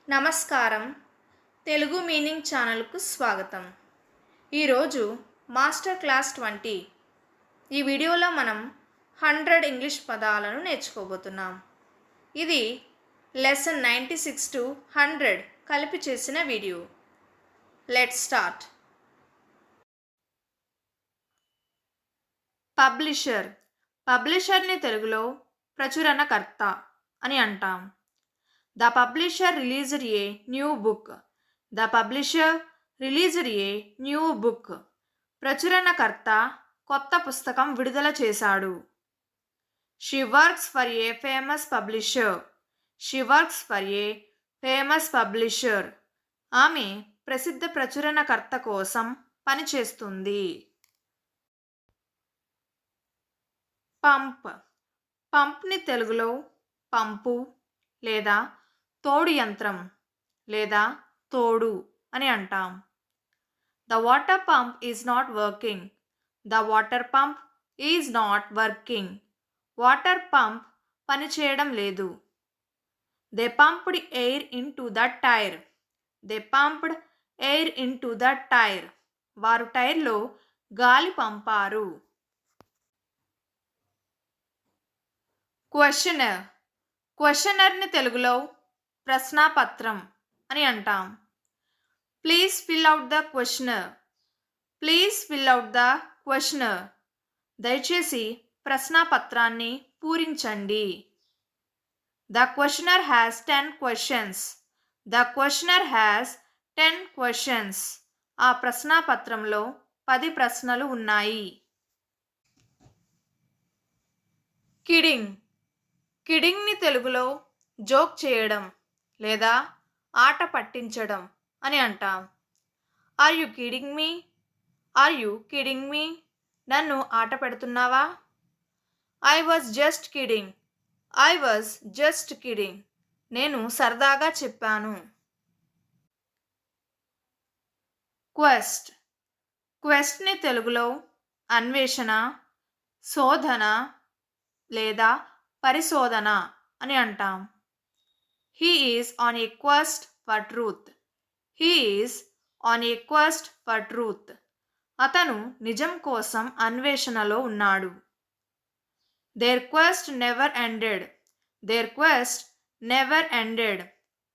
నమస్కారం. తెలుగు మీనింగ్ ఛానల్కు స్వాగతం. ఈరోజు మాస్టర్ క్లాస్ 20. ఈ వీడియోలో మనం 100 ఇంగ్లీష్ పదాలను నేర్చుకోబోతున్నాం. ఇది లెసన్ 96 to 100 కలిపి చేసిన వీడియో. Let's start. పబ్లిషర్. పబ్లిషర్ని తెలుగులో ప్రచురణకర్త అని అంటాం. The publisher released a new book. The publisher released a new book. ప్రచురణకర్త కొత్త పుస్తకం విడుదల చేశాడు. She works for a famous publisher. She works for a famous publisher. ఆమె ప్రసిద్ధ ప్రచురణకర్త కోసం పనిచేస్తుంది. పంప్. పంప్ని తెలుగులో పంపు లేదా తోడు యంత్రం లేదా తోడు అని అంటాం. The water pump is not working. The water pump is not working. Water pump పనిచేయడం లేదు. They pumped air in to the tyre. They pumped air in to the tyre. వారు టైర్లో గాలి పంపారు. క్వశ్చనర్. క్వశ్చనర్ని తెలుగులో ప్రశ్నాపత్రం అని అంటాం. Please fill out the questionnaire. Please fill out the questionnaire. దయచేసి ప్రశ్నాపత్రాన్ని పూరించండి. The questionnaire has 10 questions. The questionnaire has 10 questions. ఆ ప్రశ్నాపత్రంలో 10 ప్రశ్నలు ఉన్నాయి. కిడింగ్. కిడింగ్ని తెలుగులో జోక్ చేయడం లేదా ఆట పట్టించడం అని అంటాం. Are you kidding me? Are you kidding me? నన్ను ఆట పెడుతున్నావా? I was just kidding. I was just kidding. నేను సరదాగా చెప్పాను. క్వెస్ట్. క్వెస్ట్ని తెలుగులో అన్వేషణ, శోధన లేదా పరిశోధన అని అంటాం. He is on a quest for truth. He is on a quest for truth. అతను నిజం కోసం అన్వేషణలో ఉన్నాడు. Their quest never ended. Their quest never ended.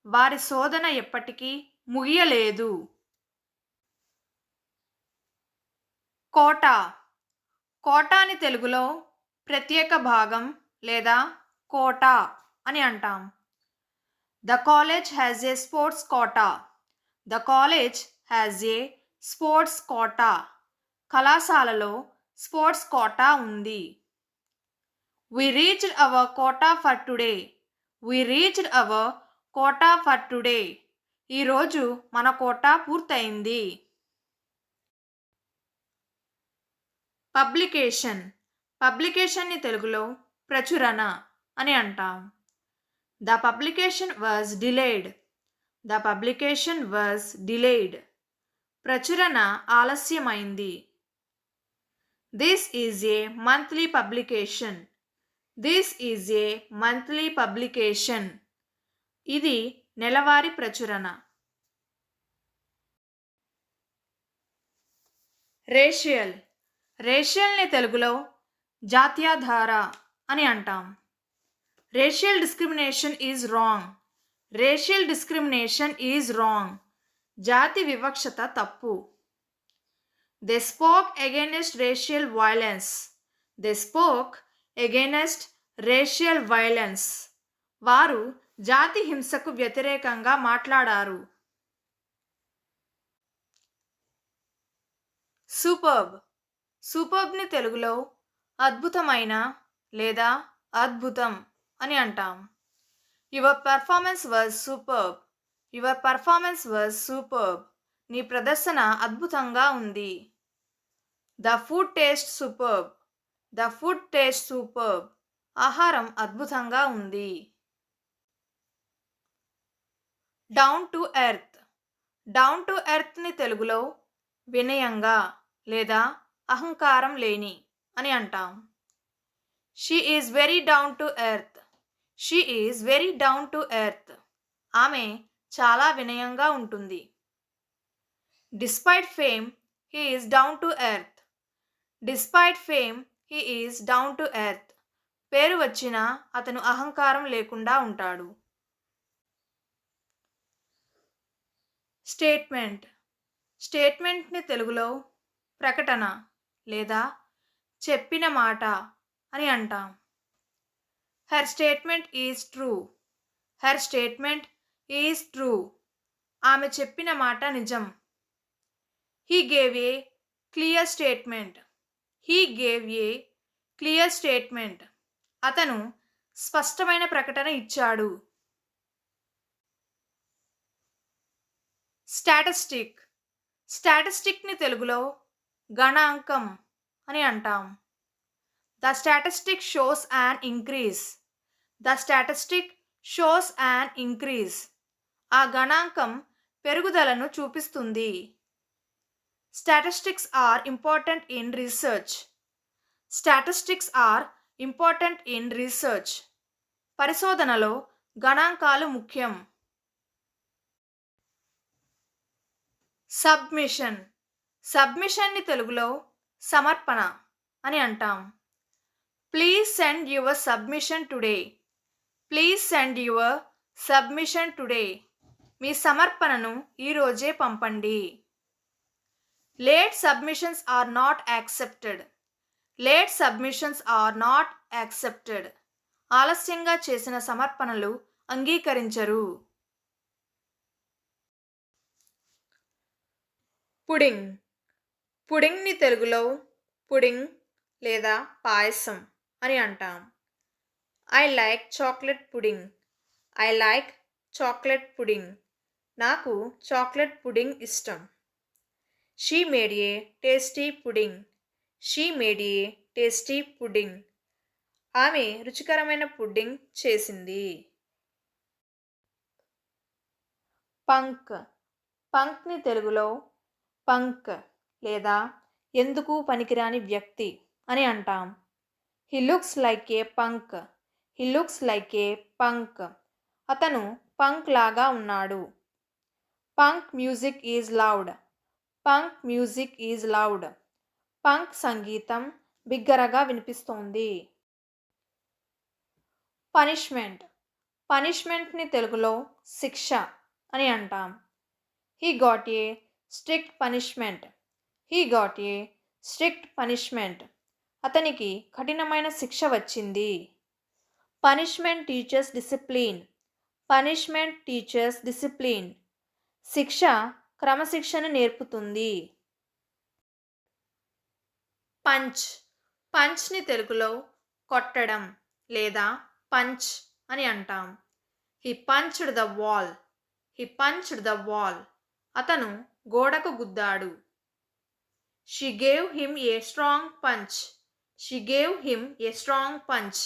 వారి శోధన ఎప్పటికీ ముగియలేదు. కోట. కోటాని తెలుగులో ప్రత్యేక భాగం లేదా కోట అని అంటాం. The college has a sports quota. The college has a sports quota. కళాశాలలో స్పోర్ట్స్ కోటా ఉంది. We reached our quota for today. We reached our quota for today. ఈరోజు మన కోటా పూర్తయింది. పబ్లికేషన్. పబ్లికేషన్ని తెలుగులో ప్రచురణ అని అంటాం. The publication was delayed. The publication was delayed. ప్రచురణ ఆలస్యమైంది. This is A monthly publication. This is A monthly publication. ఇది నెలవారీ ప్రచురణ. రేషియల్. రేషియల్ని తెలుగులో జాత్యాధార అని అంటాం. Racial discrimination is wrong. Racial discrimination is wrong. జాతి వివక్షత తప్పు. They spoke against racial violence. They spoke against racial violence. వారు జాతి హింసకు వ్యతిరేకంగా మాట్లాడారు. సూపర్బ్. సూపర్బ్ని తెలుగులో అద్భుతమైన లేదా అద్భుతం అని అంటాం. Your performance was superb. Your performance was superb. నీ ప్రదర్శన అద్భుతంగా ఉంది. The food taste superb. The food taste superb. ఆహారం అద్భుతంగా ఉంది. Down to earth. Down to ఎర్త్ని తెలుగులో వినయంగా లేదా అహంకారం లేని అని అంటాం. She is very down to earth. She is very down to earth. ఆమె చాలా వినయంగా ఉంటుంది. Despite fame he is down to earth. Despite fame he is down to earth. పేరు వచ్చినా అతను అహంకారం లేకుండా ఉంటాడు. స్టేట్మెంట్. స్టేట్మెంట్ని తెలుగులో ప్రకటన లేదా చెప్పిన మాట అని అంటాం. Her statement is true. Her statement is true. ఆమె చెప్పిన మాట నిజం. He gave A clear statement. He gave A clear statement. అతను స్పష్టమైన ప్రకటన ఇచ్చాడు. స్టాటిస్టిక్. స్టాటిస్టిక్ని తెలుగులో గణాంకం అని అంటాం. The statistic shows an increase. The statistic shows an increase. ఆ గణాంకం పెరుగుదలను చూపిస్తుంది. Statistics are important in research. Statistics are important in research. పరిశోధనలో గణాంకాలు ముఖ్యం. సబ్మిషన్. సబ్మిషన్ని తెలుగులో సమర్పణ అని అంటాం. Please send your submission today. Please send your submission today. మీ సమర్పణను ఈరోజే పంపండి. Late submissions are not accepted. Late submissions are not accepted. ఆలస్యంగా చేసిన సమర్పణలు అంగీకరించరు. పుడింగ్. పుడింగ్ని తెలుగులో పుడింగ్ లేదా పాయసం అని అంటాం. I like chocolate pudding. I like chocolate pudding. నాకు చాక్లెట్ పుడింగ్ ఇష్టం. She made a tasty pudding. She made a tasty pudding. ఆమె రుచికరమైన పుడ్డింగ్ చేసింది. పంక్. పంక్ని తెలుగులో పంక్ లేదా ఎందుకు పనికిరాని వ్యక్తి అని అంటాం. He looks like A punk. He looks like A punk. అతను పంక్ లాగా ఉన్నాడు. Punk music is loud. Punk music is loud. Punk సంగీతం బిగ్గరగా వినిపిస్తోంది. పనిష్మెంట్. పనిష్మెంట్ని తెలుగులో శిక్ష అని అంటాం. He got a strict punishment. He got a strict punishment. అతనికి కఠినమైన శిక్ష వచ్చింది. Punishment teachers discipline. Punishment teachers discipline. శిక్ష క్రమశిక్షణ నేర్పుతుంది. పంచ్. పంచ్ని తెలుగులో కొట్టడం లేదా పంచ్ అని అంటాం. He punched the wall. He punched the wall. అతను గోడకు గుద్దాడు. She gave him a strong punch. She gave him a strong punch.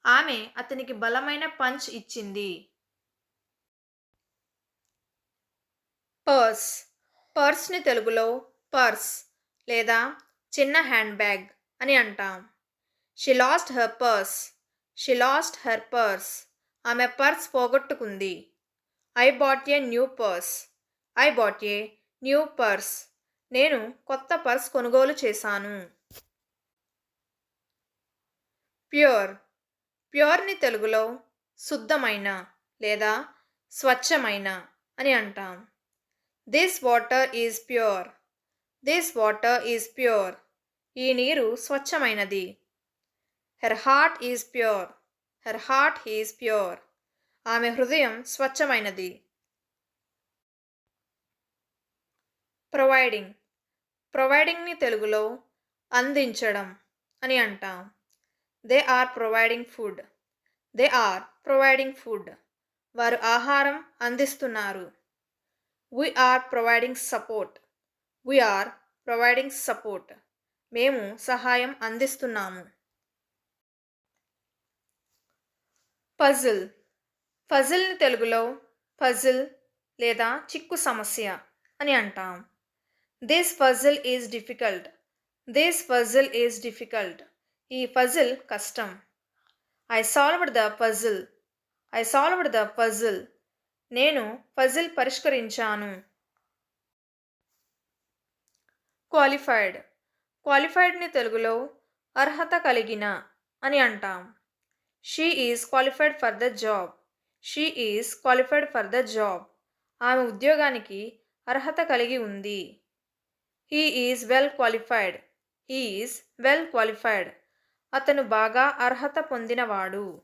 ఆమె అతనికి బలమైన పంచ్ ఇచ్చింది. పర్స్. పర్స్ని తెలుగులో పర్స్ లేదా చిన్న హ్యాండ్ బ్యాగ్ అని అంటాం. She lost her purse. She lost her purse. ఆమె పర్స్ పోగొట్టుకుంది. I bought a new purse. I bought a new purse. నేను కొత్త పర్స్ కొనుగోలు చేశాను. ప్యూర్. ప్యూర్ని తెలుగులో శుద్ధమైన లేదా స్వచ్ఛమైన అని అంటాం. This water is pure. This water is pure. ఈ నీరు స్వచ్ఛమైనది. Her heart is pure. Her heart is pure. ఆమె హృదయం స్వచ్ఛమైనది. ప్రొవైడింగ్. ప్రొవైడింగ్ని తెలుగులో అందించడం అని అంటాం. They are providing food. They are providing food. వారు ఆహారం అందిస్తున్నారు. We are providing support. We are providing support. మేము సహాయం అందిస్తున్నాము. పజిల్. పజిల్ని తెలుగులో పజిల్ లేదా చిక్కు సమస్య అని అంటాం. This puzzle is difficult. This puzzle is difficult. ఈ పజిల్ కష్టం. I solved the puzzle. I solved the puzzle. నేను పజిల్ పరిష్కరించాను. క్వాలిఫైడ్. క్వాలిఫైడ్ని తెలుగులో అర్హత కలిగిన అని అంటాం. She is qualified for the job. She is qualified for the job. ఆమె ఉద్యోగానికి అర్హత కలిగి ఉంది. He is well qualified. He is well qualified. అతను బాగా అర్హత పొందినవాడు.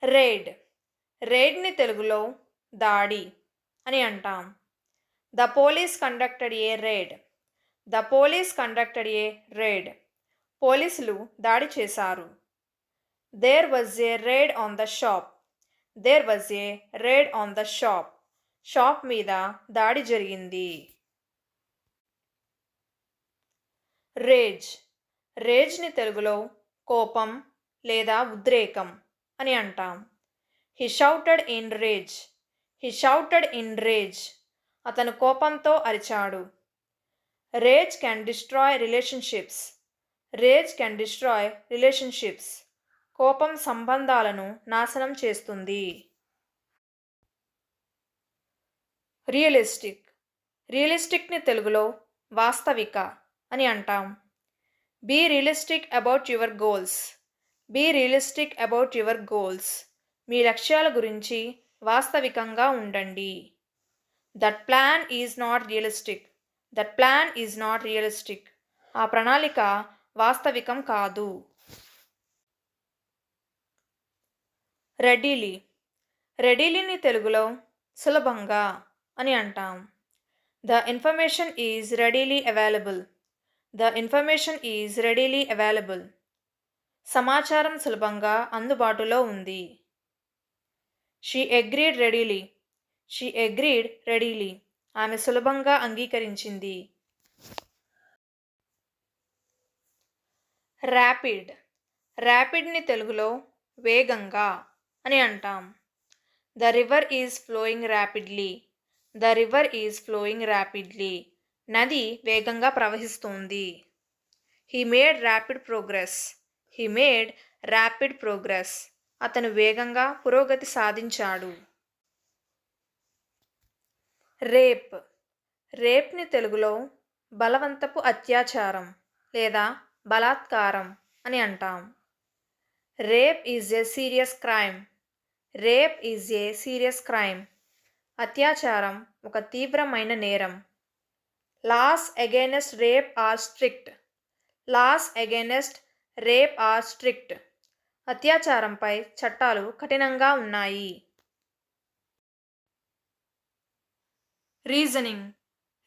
రేడ్. రేడ్ని తెలుగులో దాడి అని అంటాం. The police conducted a raid. The police conducted a raid. పోలీసులు దాడి చేశారు. There was a raid on the shop. There was a raid on the shop. Shop మీద దాడి జరిగింది. రేజ్. రేజ్ని తెలుగులో కోపం లేదా ఉద్రేకం అని అంటాం. He shouted in rage. He shouted in rage. అతను కోపంతో అరిచాడు. Rage can destroy relationships. Rage can destroy relationships. కోపం సంబంధాలను నాశనం చేస్తుంది. రియలిస్టిక్. రియలిస్టిక్ని తెలుగులో వాస్తవిక అని అంటాం. Be realistic about your goals. Be realistic about your goals. మీ లక్ష్యాల గురించి వాస్తవికంగా ఉండండి. That plan is not realistic. That plan is not realistic. ఆ ప్రణాళిక వాస్తవికం కాదు. రెడీలీ. రెడీలీని తెలుగులో సులభంగా అని అంటాం. The information is readily available. The information is readily available. సమాచారం సులభంగా అందుబాటులో ఉంది. She agreed readily. She agreed readily. ఆమె సులభంగా అంగీకరించింది. ర్యాపిడ్. ర్యాపిడ్ని తెలుగులో వేగంగా అని అంటాం. The river is flowing rapidly. The river is flowing rapidly. నది వేగంగా ప్రవహిస్తోంది. He made rapid progress. He made rapid progress. అతను వేగంగా పురోగతి సాధించాడు. రేప్. రేప్ని తెలుగులో బలవంతపు అత్యాచారం లేదా బలాత్కారం అని అంటాం. Rape is a serious crime. Rape is a serious crime. అత్యాచారం ఒక తీవ్రమైన నేరం. Laws against rape are strict. Laws against rape are strict. అత్యాచారంపై చట్టాలు కఠినంగా ఉన్నాయి. రీజనింగ్.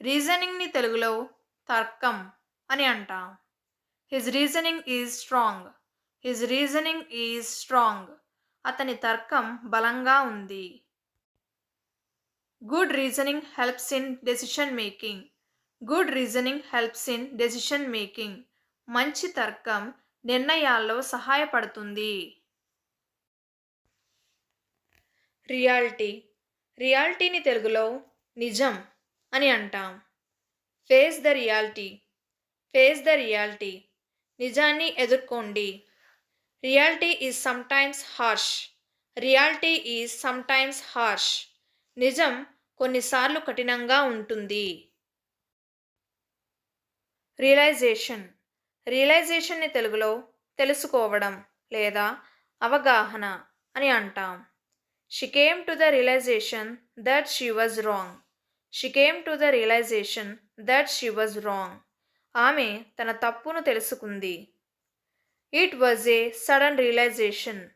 రీజనింగ్ని తెలుగులో తర్కం అని అంటాం. His reasoning is strong. His reasoning is strong. అతని తర్కం బలంగా ఉంది. Good reasoning helps in decision making. Good reasoning helps in decision making. మంచి తర్కం నిర్ణయాల్లో సహాయపడుతుంది. రియాలిటీ. రియాలిటీని తెలుగులో నిజం అని అంటాం. Face the reality. Face the reality. నిజాన్ని ఎదుర్కోండి. Reality is sometimes harsh. Reality is sometimes harsh. నిజం కొన్నిసార్లు కఠినంగా ఉంటుంది. రియలైజేషన్. రియలైజేషన్ని తెలుగులో తెలుసుకోవడం లేదా అవగాహన అని అంటాం. She came to the realization that she was wrong. She came to the realization that she was wrong. ఆమె తన తప్పును తెలుసుకుంది. It was a sudden realization.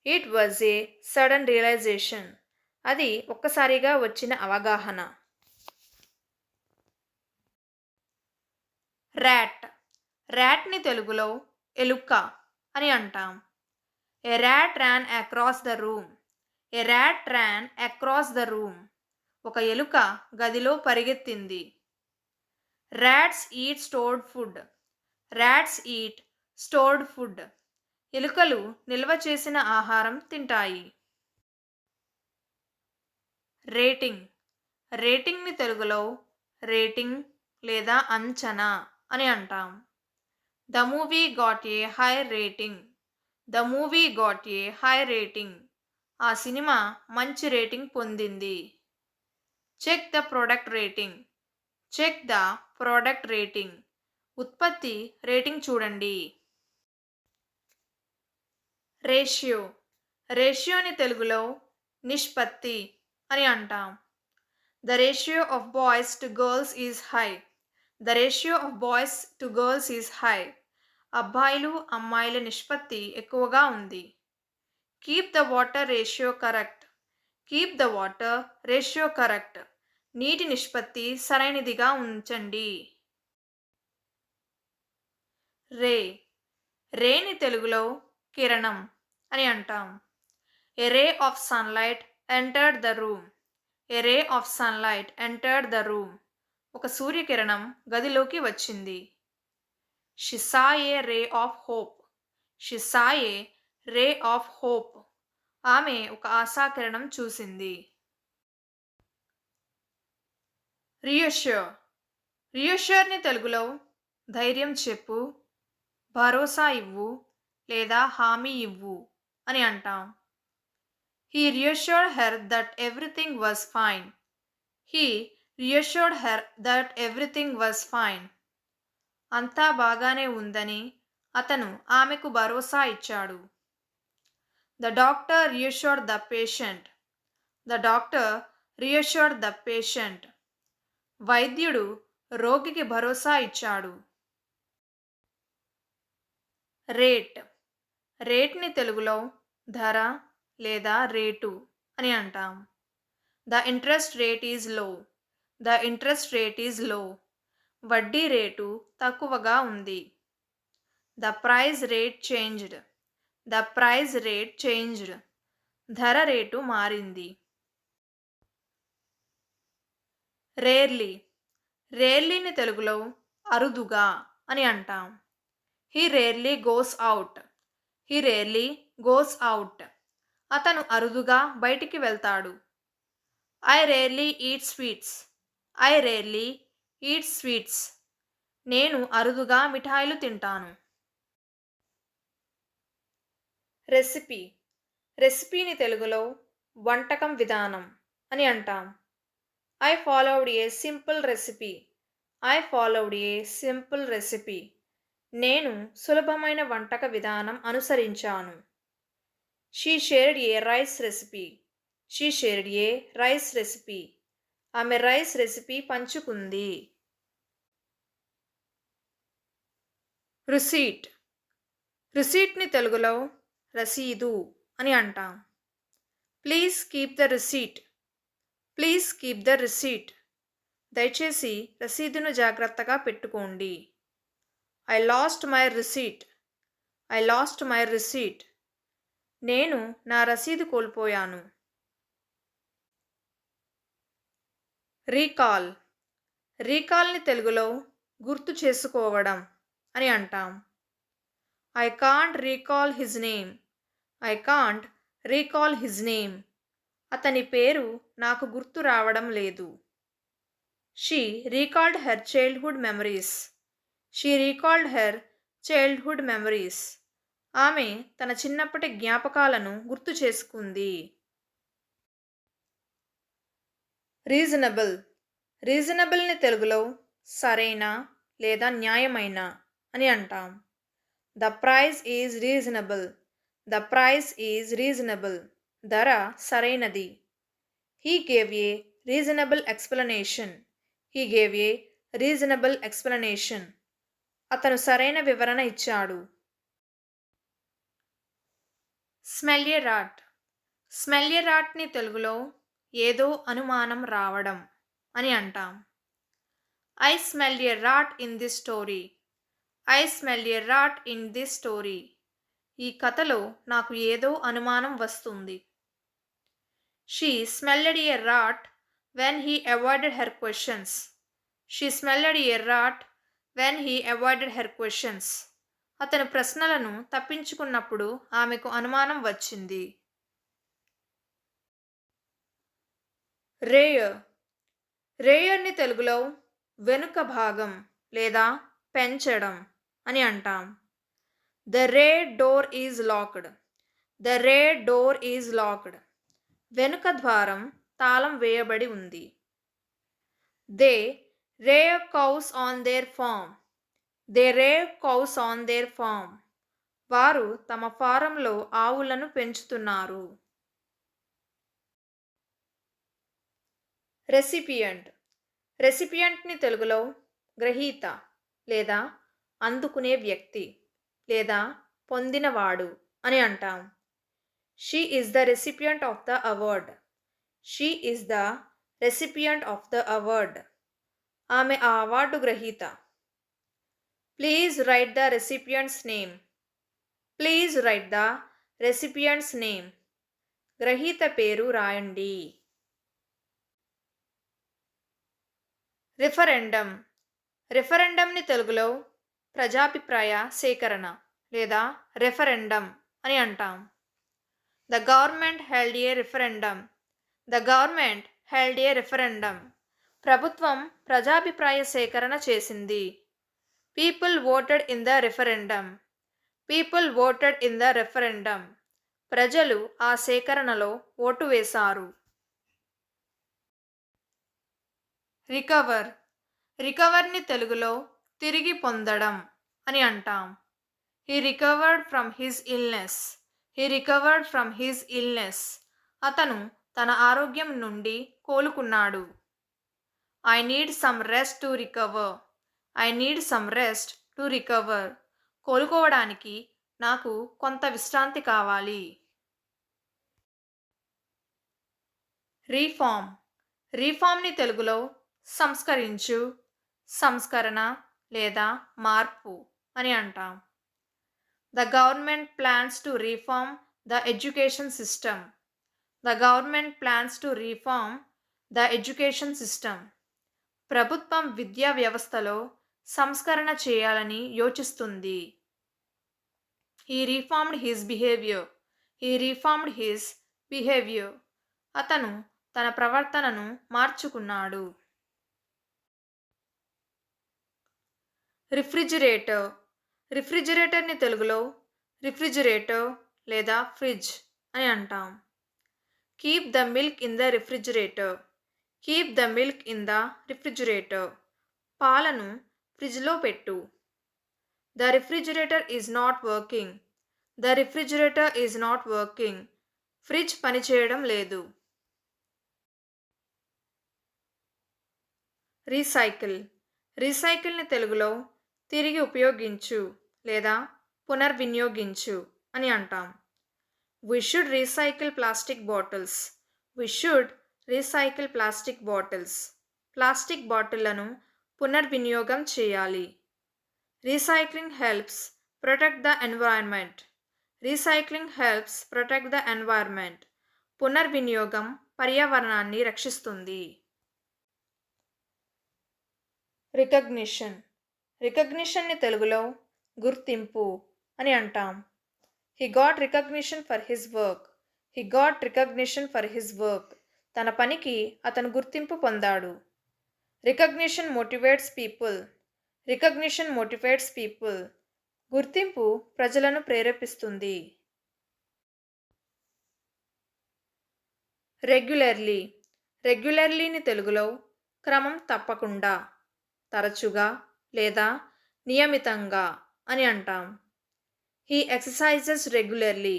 It was a sudden realization. అది ఒక్కసారిగా వచ్చిన అవగాహన. ర్యాట్. ర్యాట్ని తెలుగులో ఎలుక అని అంటాం. A rat ran across the room. A rat ran across the room. ఒక ఎలుక గదిలో పరిగెత్తింది. Rats eat stored food. Rats eat stored food. ఎలుకలు నిల్వ చేసిన ఆహారం తింటాయి. రేటింగ్. రేటింగ్ని తెలుగులో రేటింగ్ లేదా అంచనా అని అంటాం. The movie got a high rating. The movie got a high rating. ఆ సినిమా మంచి రేటింగ్ పొందింది. Check the product rating. Check the product rating. ఉత్పత్తి రేటింగ్ చూడండి. రేషియో. రేషియోని తెలుగులో నిష్పత్తి అని అంటాం. The ratio of boys to girls is high. The ratio of boys to girls is high. అబ్బాయిలు అమ్మాయిల నిష్పత్తి ఎక్కువగా ఉంది. Keep the water ratio correct. Keep the water ratio correct. నీటి నిష్పత్తి సరైనదిగా ఉంచండి. రే. రేని తెలుగులో కిరణం అని అంటాం. A ray of sunlight entered the room. A ray of sunlight entered the room. ఒక సూర్యకిరణం గదిలోకి వచ్చింది. She saw a ray of hope. She saw a ray of hope. ఆమె ఒక ఆశాకిరణం చూసింది. రియోష్యూర్. రియోష్యూర్ని తెలుగులో ధైర్యం చెప్పు, భరోసా ఇవ్వు లేదా హామీ ఇవ్వు అని అంటాం. He reassured her that everything was fine. He reassured her that everything was fine. అంతా బాగానే ఉందని అతను ఆమెకు భరోసా ఇచ్చాడు. The doctor reassured the patient. The doctor reassured the patient. వైద్యుడు రోగికి భరోసా ఇచ్చాడు. రేట్. రేట్ని తెలుగులో ధర లేదా రేటు అని అంటాం. The interest rate is low. The interest rate is low. వడ్డీ రేటు తక్కువగా ఉంది. The praise rate changed. The praise rate changed. ధర రేటు మారింది. రేర్లీ. రేర్లీని తెలుగులో అరుదుగా అని అంటాం. He rarely goes out. He rarely goes out. అతను అరుదుగా బయటికి వెళ్తాడు. I rarely eat sweets. I rarely eat sweets. నేను అరుదుగా మిఠాయిలు తింటాను. రెసిపీ. రెసిపీని తెలుగులో వంటకం విధానం అని అంటాం. I followed a simple recipe. I followed a simple recipe. నేను సులభమైన వంటక విధానం అనుసరించాను. She shared a rice recipe. She shared a rice recipe. ఆమె రైస్ రెసిపీ పంచుకుంది. రిసీట్. రిసీట్ని తెలుగులో రసీదు అని అంటాం. Please keep the receipt. Please keep the receipt. దయచేసి రసీదును జాగ్రత్తగా పెట్టుకోండి. I lost my receipt. I lost my receipt. నేను నా రసీదు కోల్పోయాను. రీకాల్. రీకాల్ని తెలుగులో గుర్తు చేసుకోవడం అని అంటాం. I can't recall his name. I can't recall his name. అతని పేరు నాకు గుర్తు రావడం లేదు. She recalled her childhood memories. She recalled her childhood memories. ఆమె తన చిన్నప్పటి జ్ఞాపకాలను గుర్తు చేసుకుంది. రీజనబుల్. రీజనబుల్ని తెలుగులో సరైన లేదా న్యాయమైన అని అంటాం. The price is reasonable. The price is reasonable. ధర సరైనది. He gave a reasonable explanation. He gave a reasonable explanation. అతను సరైన వివరణ ఇచ్చాడు. Smell a rat. Smell a రాట్ని తెలుగులో ఏదో అనుమానం రావడం అని అంటాం. I smell a rat in this story. I smell a rat in this story. ఈ కథలో నాకు ఏదో అనుమానం వస్తుంది. She smelled a rat when he avoided her questions. She smelled a rat when he avoided her questions. అతను ప్రశ్నలను తప్పించుకున్నప్పుడు ఆమెకు అనుమానం వచ్చింది. రేయర్. రేయర్ని తెలుగులో వెనుక భాగం లేదా పెంచడం అని అంటాం. The rear door is locked. The rear door is locked. వెనుక ద్వారం తాళం వేయబడి ఉంది. They rear cows on their farm. They rear cows on their farm. వారు తమ ఫారంలో ఆవులను పెంచుతున్నారు. రెసిపియంట్. రెసిపియంట్ని తెలుగులో గ్రహీత లేదా అందుకునే వ్యక్తి లేదా పొందినవాడు అని అంటాం. She is the recipient of the award. She is the recipient of the award. ఆమె ఆ అవార్డు గ్రహీత. Please right the recipients name. Please right the recipients name. గ్రహీత పేరు రాయండి. రిఫరెండం. రిఫరెండంని తెలుగులో ప్రజాభిప్రాయ సేకరణ లేదా రెఫరెండం అని అంటాం. The government held a referendum. The government held a referendum. ప్రభుత్వం ప్రజాభిప్రాయ సేకరణ చేసింది. People voted in the referendum. People voted in the referendum. ప్రజలు ఆ సేకరణలో ఓటు వేశారు. రికవర్. రికవర్ని తెలుగులో తిరిగి పొందడం అని అంటాం. He recovered from his illness. He recovered from his illness. అతను తన ఆరోగ్యం నుండి కోలుకున్నాడు. I need some rest to recover. I need some rest to recover. కోలుకోవడానికి నాకు కొంత విశ్రాంతి కావాలి. రీఫార్మ్. రీఫార్మ్ని తెలుగులో సంస్కరించు, సంస్కరణ లేదా మార్పు అని అంటాం. The government plans to reform the education system. The government plans to reform the education system. ప్రభుత్వం విద్యా వ్యవస్థలో సంస్కరణ చేయాలని యోచిస్తుంది. He reformed his behaviour. He reformed his behaviour. అతను తన ప్రవర్తనను మార్చుకున్నాడు. రిఫ్రిజిరేటర్. రిఫ్రిజిరేటర్ని తెలుగులో రిఫ్రిజిరేటర్ లేదా ఫ్రిడ్జ్ అని అంటాం. Keep the milk in the refrigerator. Keep the milk in the refrigerator. పాలను ఫ్రిడ్జ్లో పెట్టు. The refrigerator is not working. The refrigerator is not working. Fridge పనిచేయడం లేదు. రీసైకిల్. రీసైకిల్ని తెలుగులో తిరిగి ఉపయోగించు లేదా పునర్వినియోగించు అని అంటాం. We should recycle plastic bottles. We should recycle plastic bottles. Plastic బాటిళ్లను పునర్వినియోగం చేయాలి. Recycling helps protect the environment. Recycling helps protect the environment. పునర్వినియోగం పర్యావరణాన్ని రక్షిస్తుంది. రికగ్నిషన్. రికగ్నిషన్ని తెలుగులో గుర్తింపు అని అంటాం. He got recognition for his work. He got recognition for his work. తన పనికి అతను గుర్తింపు పొందాడు. Recognition motivates people. Recognition motivates people. గుర్తింపు ప్రజలను ప్రేరేపిస్తుంది. రెగ్యులర్లీ. రెగ్యులర్లీని తెలుగులో క్రమం తప్పకుండా, తరచుగా లేదా నియమితంగా అని అంటాం. He exercises regularly.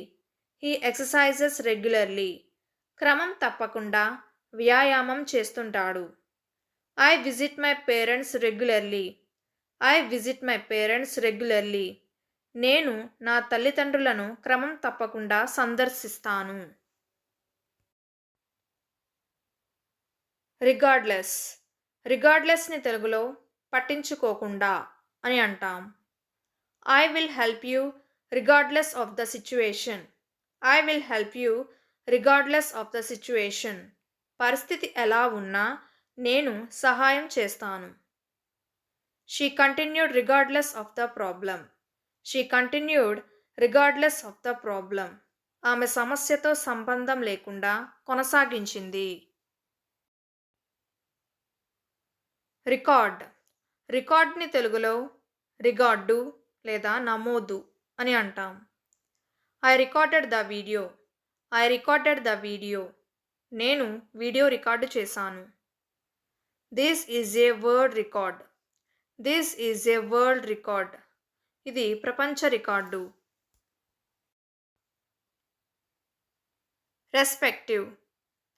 He exercises regularly. క్రమం తప్పకుండా వ్యాయామం చేస్తుంటాడు. I visit my parents regularly. I visit my parents regularly. నేను నా తల్లిదండ్రులను క్రమం తప్పకుండా సందర్శిస్తాను. రిగార్డ్లెస్. రిగార్డ్లెస్ని తెలుగులో పట్టించుకోకుండా అని అంటాం. I will help you regardless of the situation. I will help you regardless of the situation. పరిస్థితి ఎలా ఉన్నా నేను సహాయం చేస్తాను. She continued regardless of the problem. She continued regardless of the problem. ఆమె సమస్యతో సంబంధం లేకుండా కొనసాగించింది. రికార్డ్. రికార్డ్ని తెలుగులో రికార్డు లేదా నమోదు అని అంటాం. I recorded the video. I recorded the video. నేను వీడియో రికార్డు చేశాను. This is A world record. This is A world record. ఇది ప్రపంచ రికార్డు. రెస్పెక్టివ్.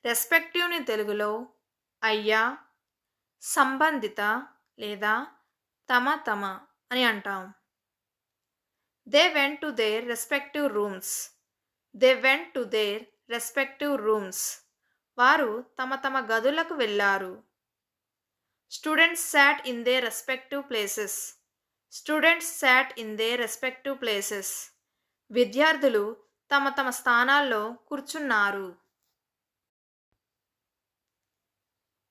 రెస్పెక్టివ్ని తెలుగులో అయ్యా, సంబంధిత లేదా తమ అని అంటాం. They went to their respective rooms. They went to their respective rooms. వారు తమ గదులకు వెళ్ళారు. Students sat in their respective places. Students sat in their respective places. విద్యార్థులు తమ స్థానాల్లో కూర్చున్నారు.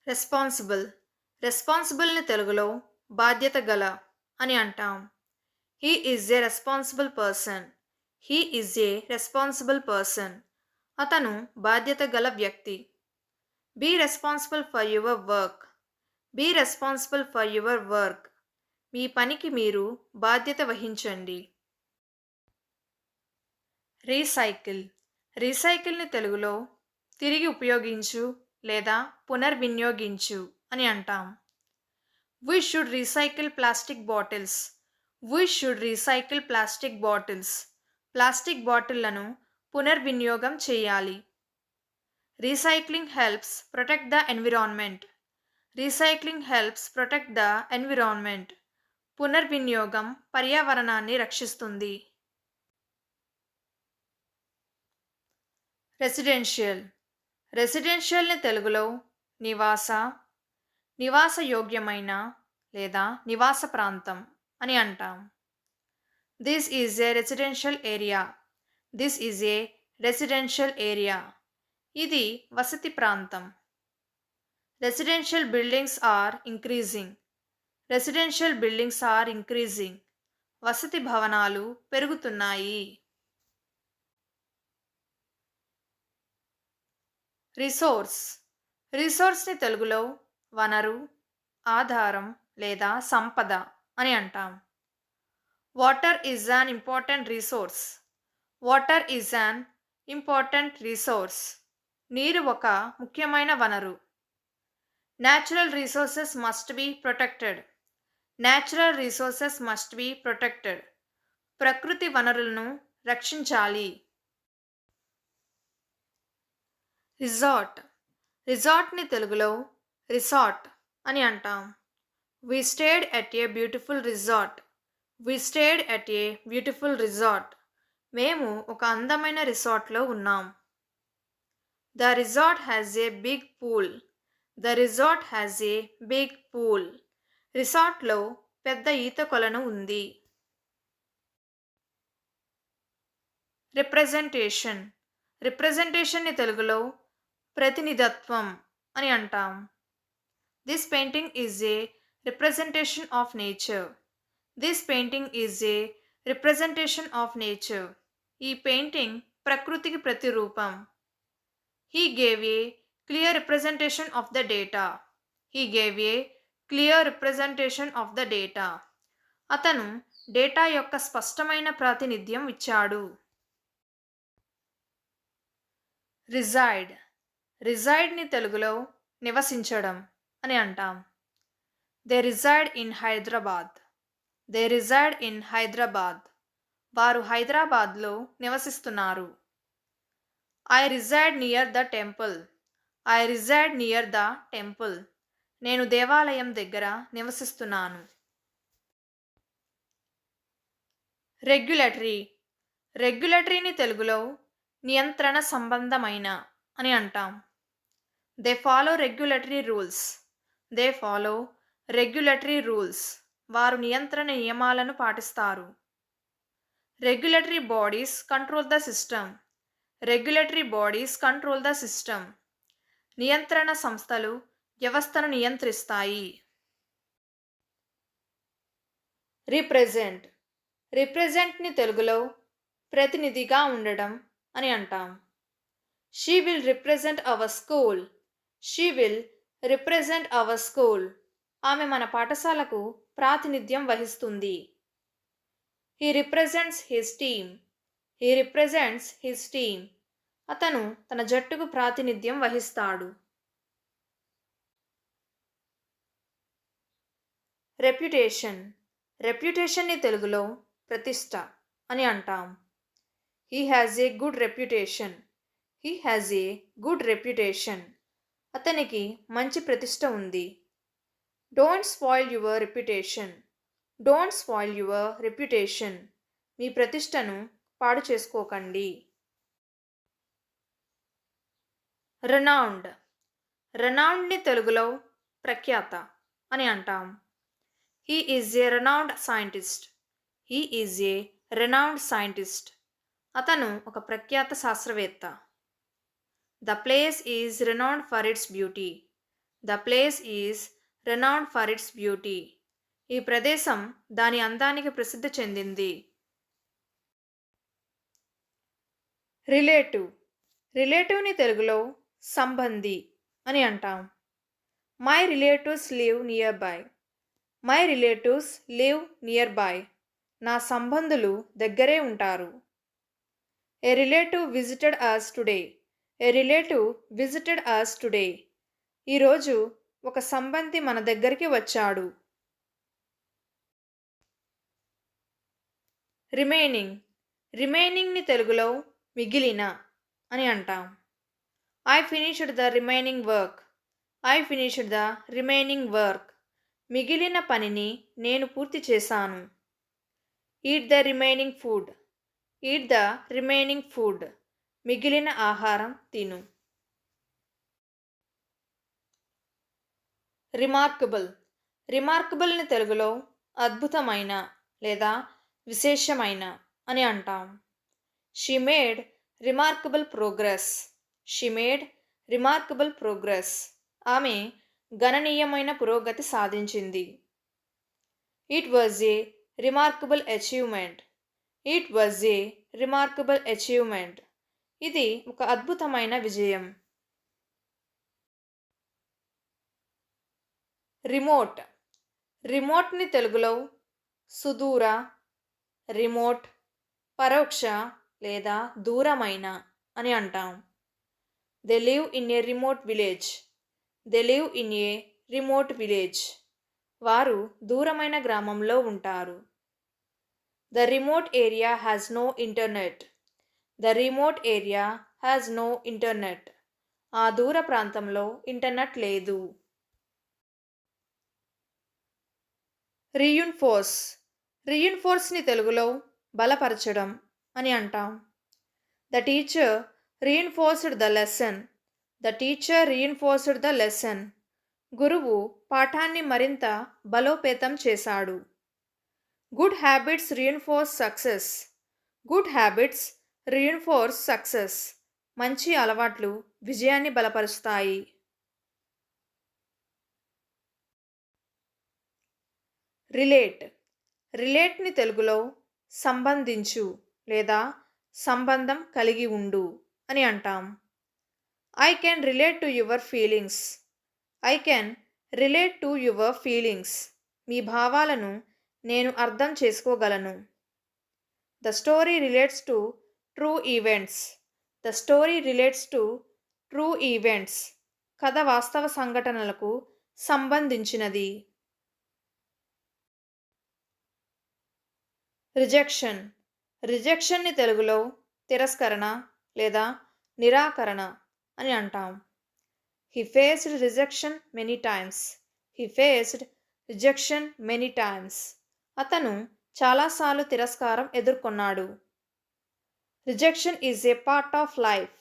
రెస్పాన్సిబుల్. రెస్పాన్సిబుల్ని తెలుగులో బాధ్యత గల అని అంటాం. He is a responsible person. He is a responsible person. అతను బాధ్యత గల వ్యక్తి. Be responsible for your work. Be responsible for your work. మీ పనికి మీరు బాధ్యత వహించండి. రీసైకిల్. రీసైకిల్ని తెలుగులో తిరిగి ఉపయోగించు లేదా పునర్వినియోగించు అని అంటాం. We should recycle plastic bottles. We should recycle plastic bottles. Plastic బాటిళ్లను పునర్వినియోగం చేయాలి. Recycling helps protect the environment. Recycling helps protect the environment. పునర్వినియోగం పర్యావరణాన్ని రక్షిస్తుంది. రెసిడెన్షియల్. రెసిడెన్షియల్ని తెలుగులో నివాసయోగ్యమైన లేదా నివాస ప్రాంతం అని అంటాం. This is a residential area. This is a residential area. ఇది వసతి ప్రాంతం. Residential buildings are increasing. Residential buildings are increasing. వసతి భవనాలు పెరుగుతున్నాయి. రిసోర్స్. రిసోర్స్ని తెలుగులో వనరు, ఆధారం లేదా సంపద అని అంటాం. Water is an important resource. Water is an important resource. నీరు ఒక ముఖ్యమైన వనరు. Natural resources must be protected. Natural resources must be protected. ప్రకృతి వనరులను రక్షించాలి. రిసార్ట్. రిసార్ట్ని తెలుగులో రిసార్ట్ అని అంటాం. We stayed at a beautiful resort. We stayed at a beautiful resort. మేము ఒక అందమైన రిసార్ట్లో ఉన్నాం. The resort has a big pool. The resort has a big pool. రిసార్ట్లో పెద్ద ఈత కొలను ఉంది. రిప్రజెంటేషన్. రిప్రజెంటేషన్ని తెలుగులో ప్రతినిధత్వం అని అంటాం. This painting is a representation of nature. This painting is a representation of nature. ఈ పెయింటింగ్ ప్రకృతికి ప్రతిరూపం. He gave A clear representation of the data. He gave A clear representation of the data. అతను data యొక్క స్పష్టమైన ప్రాతినిధ్యం ఇచ్చాడు. రిజైడ్. రిజైడ్ని తెలుగులో నివసించడం అని అంటాం. They reside in Hyderabad. They reside in Hyderabad. వారు హైదరాబాద్లో నివసిస్తున్నారు. I reside near the temple. I reside near the temple. నేను దేవాలయం దగ్గర నివసిస్తున్నాను. రెగ్యులేటరీ. రెగ్యులేటరీని తెలుగులో నియంత్రణ సంబంధమైన అని అంటాం. They follow regulatory rules. They follow regulatory rules. వారు నియంత్రణ నియమాలను పాటిస్తారు. Regulatory bodies control the system. Regulatory bodies control the system. నియంత్రణ సంస్థలు వ్యవస్థను నియంత్రిస్తాయి. రిప్రజెంట్. రిప్రజెంట్ని తెలుగులో ప్రతినిధిగా ఉండడం అని అంటాం. She will represent our school. She will represent our school. ఆమె మన పాఠశాలకు ప్రాతినిధ్యం వహిస్తుంది. He represents his team. He represents his team. అతను తన జట్టుకు ప్రాతినిధ్యం వహిస్తాడు. రెప్యుటేషన్. రెప్యుటేషన్ని తెలుగులో ప్రతిష్ట అని అంటాం. He has a good reputation. He has a good reputation. అతనికి మంచి ప్రతిష్ట ఉంది. Don't spoil your reputation. Don't spoil your reputation. మీ ప్రతిష్టను పాడు చేసుకోకండి. రెనౌండ్. రెనౌండ్ని తెలుగులో ప్రఖ్యాత అని అంటాం. He is a renowned scientist. He is a renowned scientist. అతను ఒక ప్రఖ్యాత శాస్త్రవేత్త. The place is renowned for its beauty. The place is renowned for its beauty. ఈ ప్రదేశం దాని అందానికి ప్రసిద్ధి చెందింది. రిలేటివ్. రిలేటివ్ని తెలుగులో సంబంధి అని అంటాం. My relatives live nearby. My relatives live nearby. నా సంబంధులు దగ్గరే ఉంటారు. A relative visited us today. A relative visited us today. ఈరోజు ఒక సంబంధి మన దగ్గరికి వచ్చాడు. రిమైనింగ్. రిమైనింగ్ని తెలుగులో మిగిలిన అని అంటాం. I finished the remaining work. I finished the remaining work. మిగిలిన పనిని నేను పూర్తి చేశాను. Eat the remaining food. Eat the remaining food. మిగిలిన ఆహారం తిను. రిమార్కబుల్. రిమార్కబుల్ని తెలుగులో అద్భుతమైన లేదా విశేషమైన అని అంటాం. She made remarkable progress. She made remarkable progress. ఆమె గణనీయమైన పురోగతి సాధించింది. It was A remarkable achievement. It was A remarkable achievement. ఇది ఒక అద్భుతమైన విజయం. రిమోట్. రిమోట్ని తెలుగులో సుదూర, రిమోట్, పరోక్ష లేదా దూరమైన అని అంటాం. They live in a remote village. They live in a remote village. వారు దూరమైన గ్రామంలో ఉంటారు. The remote area has no internet. The remote area has no internet. ఆ దూర ప్రాంతంలో ఇంటర్నెట్ లేదు. రీయున్ఫోర్స్. రీయున్ఫోర్స్ని తెలుగులో బలపరచడం అని అంటాం. The teacher reinforced the lesson. The teacher reinforced the lesson. గురువు పాఠాన్ని మరింత బలోపేతం చేశాడు. Good habits reinforce success. Good habits reinforce success. మంచి అలవాట్లు విజయాన్ని బలపరుస్తాయి. రిలేట్. రిలేట్ని తెలుగులో సంబంధించు లేదా సంబంధం కలిగి ఉండు అని అంటాం. I can relate to your feelings. I can relate to your feelings. మీ భావాలను నేను అర్థం చేసుకోగలను. The story relates to true events. The story relates to true events. కథ వాస్తవ సంఘటనలకు సంబంధించినది. రిజెక్షన్. రిజెక్షన్ని తెలుగులో తిరస్కరణ లేదా నిరాకరణ అని అంటాం. He faced rejection many times. He faced rejection many times. అతను చాలాసార్లు తిరస్కారం ఎదుర్కొన్నాడు. Rejection is a part of life.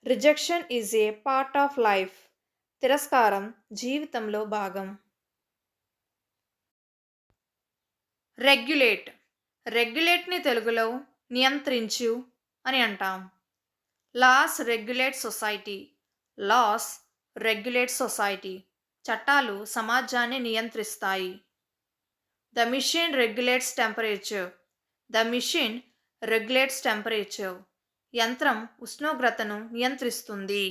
Rejection is a part of life. తిరస్కారం జీవితంలో భాగం. రెగ్యులేట్. రెగ్యులేట్ని తెలుగులో నియంత్రించు అని అంటాం. Laws regulate society. Laws regulate society. చట్టాలు సమాజాన్ని నియంత్రిస్తాయి. The machine regulates temperature. The machine regulates temperature. యంత్రం ఉష్ణోగ్రతను నియంత్రిస్తుంది.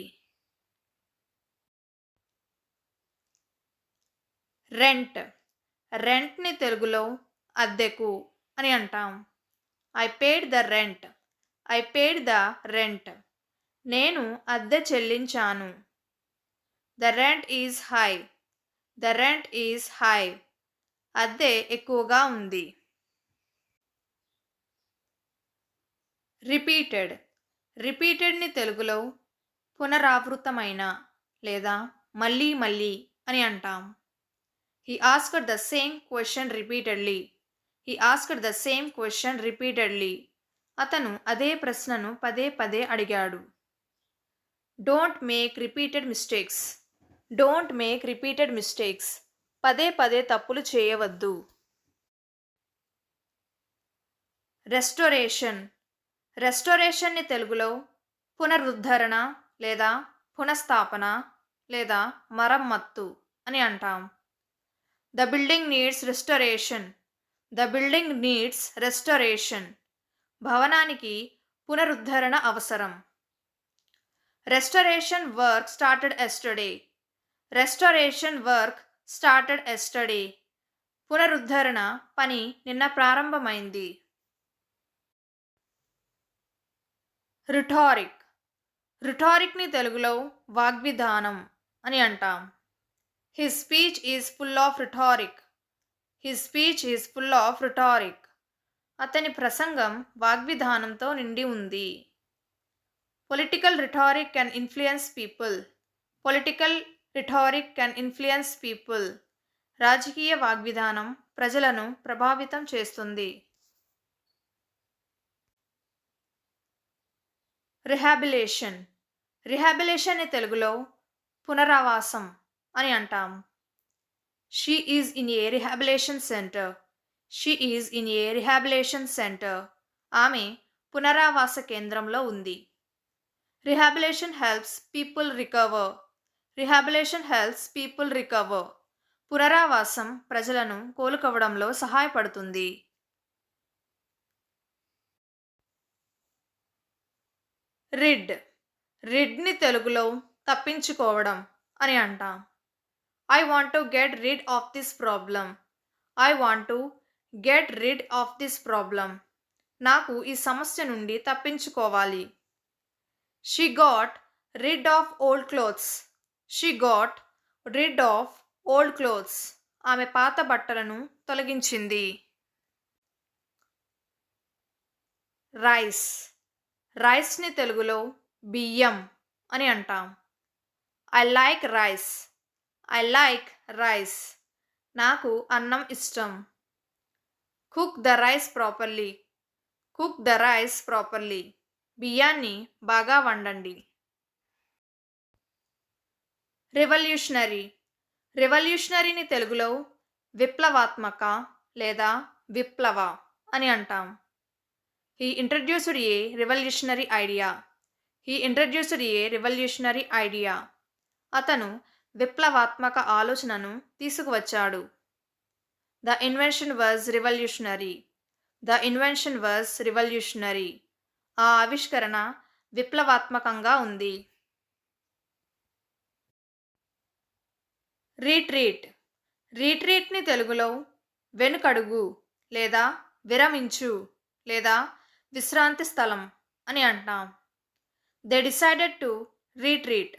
రెంట్. రెంట్ని తెలుగులో అద్దెకు అని అంటాం. I paid the rent. I paid the rent. నేను అద్దె చెల్లించాను. The rent is high. The rent is high. అద్దె ఎక్కువగా ఉంది. రిపీటెడ్. రిపీటెడ్ని తెలుగులో పునరావృతమైన లేదా మళ్ళీ మళ్ళీ అని అంటాం. He asked the same question repeatedly. He asked the same question repeatedly. అతను అదే ప్రశ్నను పదే పదే అడిగాడు. Don't make repeated mistakes. Don't make repeated mistakes. పదే పదే తప్పులు చేయవద్దు. రెస్టోరేషన్. రెస్టోరేషన్ని తెలుగులో పునరుద్ధరణ లేదా పునఃస్థాపన లేదా మరమ్మత్తు అని అంటాం. The building needs restoration. The building needs restoration. భవనానికి పునరుద్ధరణ అవసరం. Restoration work started yesterday. Restoration work started yesterday. పునరుద్ధరణ పని నిన్న ప్రారంభమైంది. రిటారిక్. రిటారిక్ని తెలుగులో వాగ్విధానం అని అంటాం. His speech is full of rhetoric. His speech is full of rhetoric. అతని ప్రసంగం వాగ్విధానంతో నిండి ఉంది. Political rhetoric can influence people. Political rhetoric can influence people. రాజకీయ వాగ్విధానం ప్రజలను ప్రభావితం చేస్తుంది. రిహాబిలేషన్. రిహాబిలేషన్ని తెలుగులో పునరావాసం అని అంటాం. She is in a rehabilitation centre. She is in a rehabilitation centre. ఆమె పునరావాస కేంద్రంలో ఉంది. Rehabilitation helps people recover. Rehabilitation helps people recover. పునరావాసం ప్రజలను కోలుకోవడంలో సహాయపడుతుంది. రిడ్. రిడ్ని తెలుగులో తప్పించుకోవడం అని అంటాం. I want to get rid of this problem. I want to get rid of this problem. నాకు ఈ సమస్య నుండి తప్పించుకోవాలి. She got rid of old clothes. She got rid of old clothes. ఆమె పాత బట్టలను తొలగించింది. రైస్. రైస్ని తెలుగులో బియ్యం అని అంటాం. I like rice. I like rice. నాకు అన్నం ఇష్టం. Cook the rice properly. Cook the rice properly. బియ్యాన్ని బాగా వండండి. రెవల్యూషనరీ. రెవల్యూషనరీని తెలుగులో విప్లవాత్మక లేదా విప్లవ అని అంటాం. He introduced a revolutionary idea. He introduced a revolutionary idea. అతను విప్లవాత్మక ఆలోచనను తీసుకువచ్చాడు. The invention was revolutionary. The invention was revolutionary. ఆ ఆవిష్కరణ విప్లవాత్మకంగా ఉంది. రీట్రీట్. రీట్రీట్ని తెలుగులో వెనుకడుగు లేదా విరమించు లేదా విశ్రాంతి స్థలం అని అంటాం. They decided to retreat.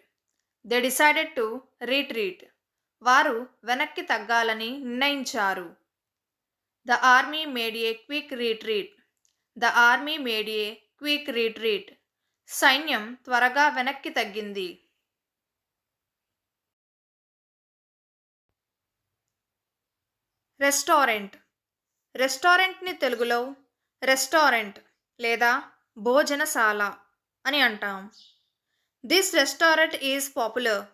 They decided to retreat. వారు వెనక్కి తగ్గాలని నిర్ణయించారు. The army made A quick retreat. The army made A quick retreat. సైన్యం త్వరగా వెనక్కి తగ్గింది. రెస్టారెంట్. రెస్టారెంట్ని తెలుగులో రెస్టారెంట్ లేదా భోజనశాల అని అంటాం. This restaurant is popular.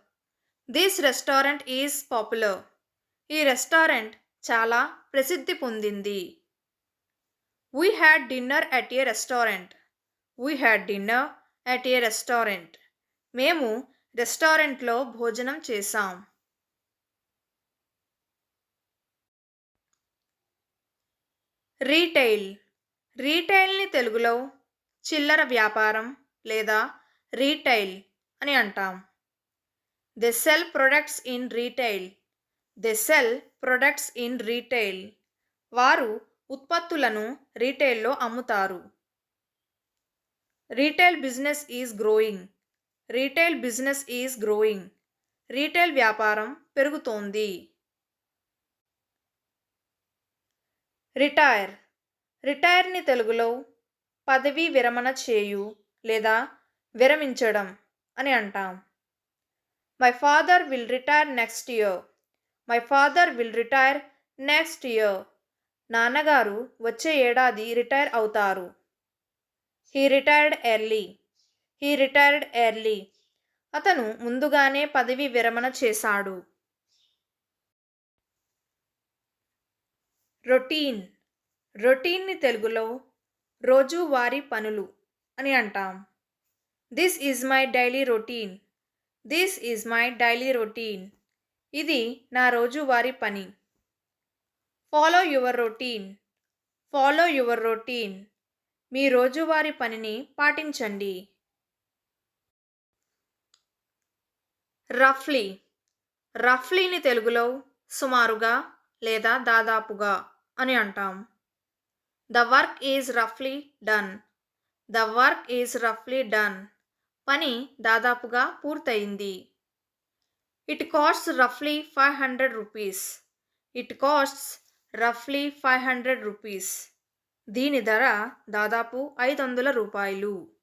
This restaurant is popular. ఈ రెస్టారెంట్ చాలా ప్రసిద్ధి పొందింది. We had dinner at a restaurant. We had dinner at a restaurant. మేము రెస్టారెంట్లో భోజనం చేశాం. రీటైల్. రీటైల్ని తెలుగులో చిల్లర వ్యాపారం లేదా రీటైల్ అని అంటాం. They sell products in retail. They sell products in retail. వారు ఉత్పత్తులను రీటైల్లో అమ్ముతారు. Retail business is growing. Retail business is growing. Retail వ్యాపారం పెరుగుతోంది. రిటైర్. రిటైర్ని తెలుగులో పదవీ విరమణ చేయు లేదా విరమించడం అని అంటాం. My father will retire next year. My father will retire next year. నాన్నగారు వచ్చే ఏడాది రిటైర్ అవుతారు. He retired early. He retired early. అతను ముందుగానే పదవీ విరమణ చేశాడు. రొటీన్. రొటీన్ని తెలుగులో రోజువారీ పనులు అని అంటాం. This is my daily routine. This is my daily routine. ఇది నా రోజువారీ పని. Follow your routine. Follow your routine. మీ రోజువారీ పనిని పాటించండి. రఫ్లీ. రఫ్లీని తెలుగులో సుమారుగా లేదా దాదాపుగా అని అంటాం. ద వర్క్ ఈజ్ రఫ్లీ డన్. ద వర్క్ ఈజ్ రఫ్లీ డన్. పని దాదాపుగా పూర్తయింది. ఇట్ కాస్ట్స్ రఫ్లీ 500 రూపీస్. ఇట్ కాస్ట్స్ రఫ్లీ 500 రూపీస్. దీని ధర దాదాపు 500 రూపాయలు.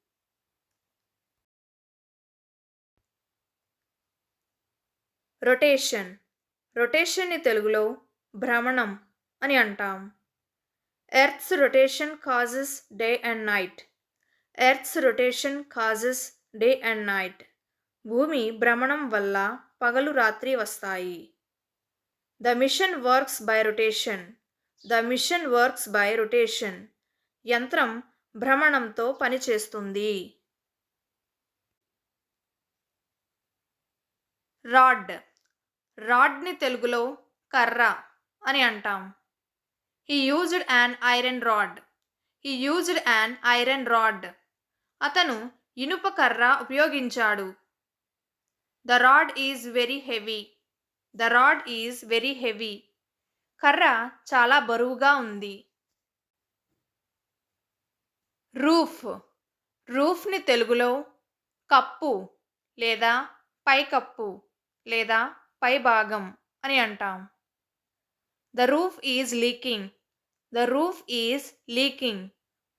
రొటేషన్. రొటేషన్ని తెలుగులో భ్రమణం అని అంటాం. Earth's rotation causes day and night. Earth's rotation causes day and night. భూమి భ్రమణం వల్ల పగలు రాత్రి వస్తాయి. The machine works by rotation. The machine works by rotation. యంత్రం భ్రమణంతో పనిచేస్తుంది. రాడ్. రాడ్ని తెలుగులో కర్ర అని అంటాం. He used an iron rod. He used an iron rod. అతను ఇనుప కర్ర ఉపయోగించాడు. The rod is very heavy. The rod is very heavy. కర్ర చాలా బరువుగా ఉంది. రూఫ్. రూఫ్ని తెలుగులో కప్పు లేదా పైకప్పు లేదా పైభాగం అని అంటాం. The roof is leaking. The roof is leaking.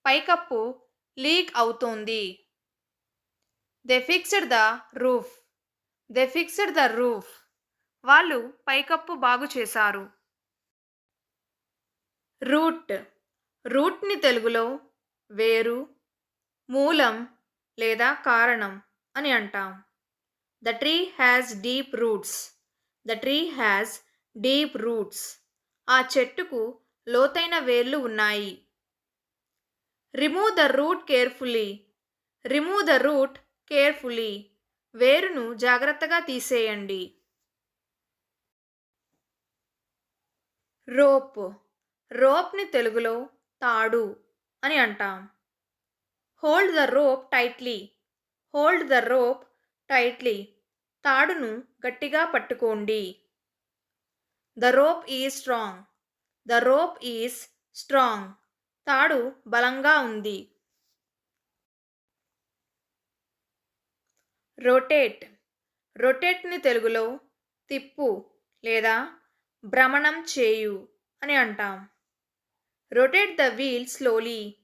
పైకప్పు లీక్ అవుతోంది. They fixed the roof. They fixed the roof. వాళ్ళు పైకప్పు బాగు చేశారు. రూట్. రూట్ని తెలుగులో వేరు, మూలం లేదా కారణం అని అంటాం. The tree has deep roots. The tree has deep roots. ఆ చెట్టుకు లోతైన వేర్లు ఉన్నాయి. Remove the root carefully. Remove the root carefully. వేరును జాగ్రత్తగా తీసేయండి. రోప్. రోప్ని తెలుగులో తాడు అని అంటాం. Hold the rope tightly. Hold the rope tightly. తాడును గట్టిగా పట్టుకోండి. The rope is strong. The rope is strong. తాడు బలంగా ఉంది. రొటేట్. రొటేట్ని తెలుగులో తిప్పు లేదా భ్రమణం చేయు అని అంటాం. Rotate the wheel slowly.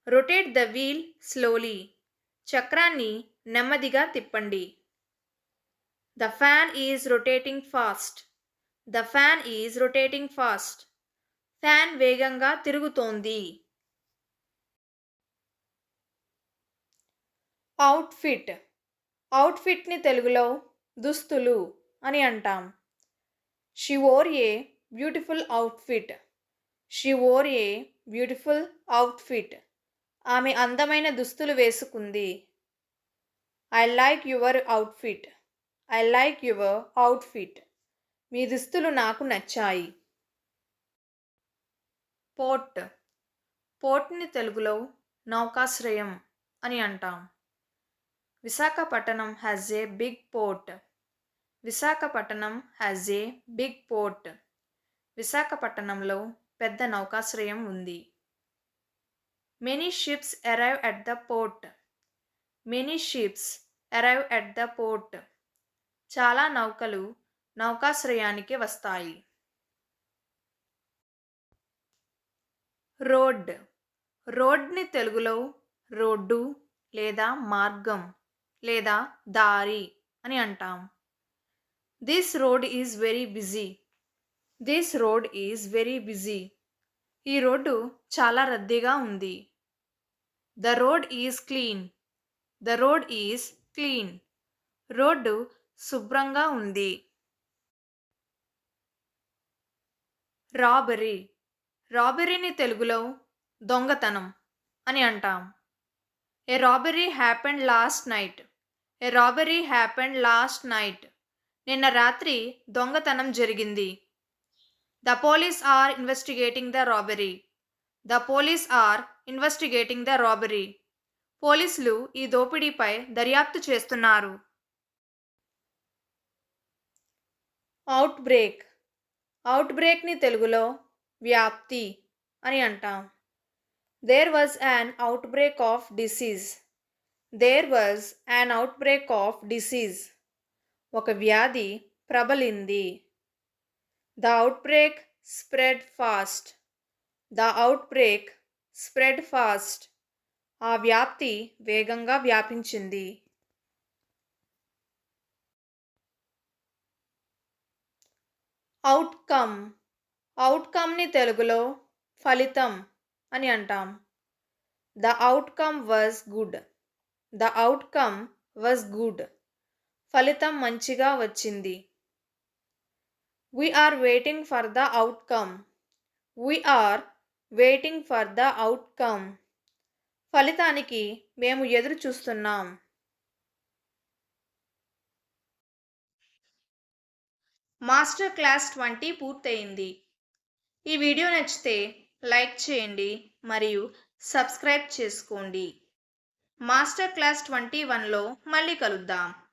Rotate the wheel slowly. చక్రాన్ని నెమ్మదిగా తిప్పండి. The fan is rotating fast. The fan is rotating fast. Fan వేగంగా తిరుగుతోంది. అవుట్ఫిట్. అవుట్ఫిట్ని తెలుగులో దుస్తులు అని అంటాం. She wore a beautiful outfit. She wore a beautiful outfit. ఆమె అందమైన దుస్తులు వేసుకుంది. I like your outfit. I like your outfit. మీ దుస్తులు నాకు నచ్చాయి. పోర్ట్. పోర్ట్ని తెలుగులో నౌకాశ్రయం అని అంటాం. Visakhapatnam has a big port. Visakhapatnam has a big port. విశాఖపట్నంలో పెద్ద నౌకాశ్రయం ఉంది. Many ships arrive at the port. Many ships arrive at the port. చాలా నౌకలు నౌకాశ్రయానికి వస్తాయి. రోడ్. రోడ్ని తెలుగులో రోడ్డు లేదా మార్గం లేదా దారి అని అంటాం. This road is very busy. This road is very busy. ఈ రోడ్డు చాలా రద్దీగా ఉంది. The road is clean. The road is clean. Road శుభ్రంగా ఉంది. రాబరీ. రాబరీని తెలుగులో దొంగతనం అని అంటాం. A robbery happened last night. A robbery happened last night. నిన్న రాత్రి దొంగతనం జరిగింది. The police are investigating the robbery. The police are investigating the robbery. పోలీసులు ఈ దోపిడీపై దర్యాప్తు చేస్తున్నారు. Out break. అవుట్ బ్రేక్ని తెలుగులో వ్యాప్తి అని అంటాం. There was an outbreak of disease. There was an outbreak of disease. ఒక వ్యాధి ప్రబలింది. The outbreak spread fast. The outbreak spread fast. ఆ వ్యాప్తి వేగంగా వ్యాపించింది. అవుట్కమ్. అవుట్కమ్ని తెలుగులో ఫలితం అని అంటాం. The outcome was good. The outcome was good. ఫలితం మంచిగా వచ్చింది. We are waiting for the outcome. We are waiting for the outcome. ఫలితానికి మేము ఎదురు చూస్తున్నాం. మాస్టర్ క్లాస్ 20 పూర్తయింది. ఈ వీడియో నచ్చితే లైక్ చేయండి మరియు సబ్స్క్రైబ్ చేసుకోండి. మాస్టర్ క్లాస్ 21లో మళ్ళీ కలుద్దాం.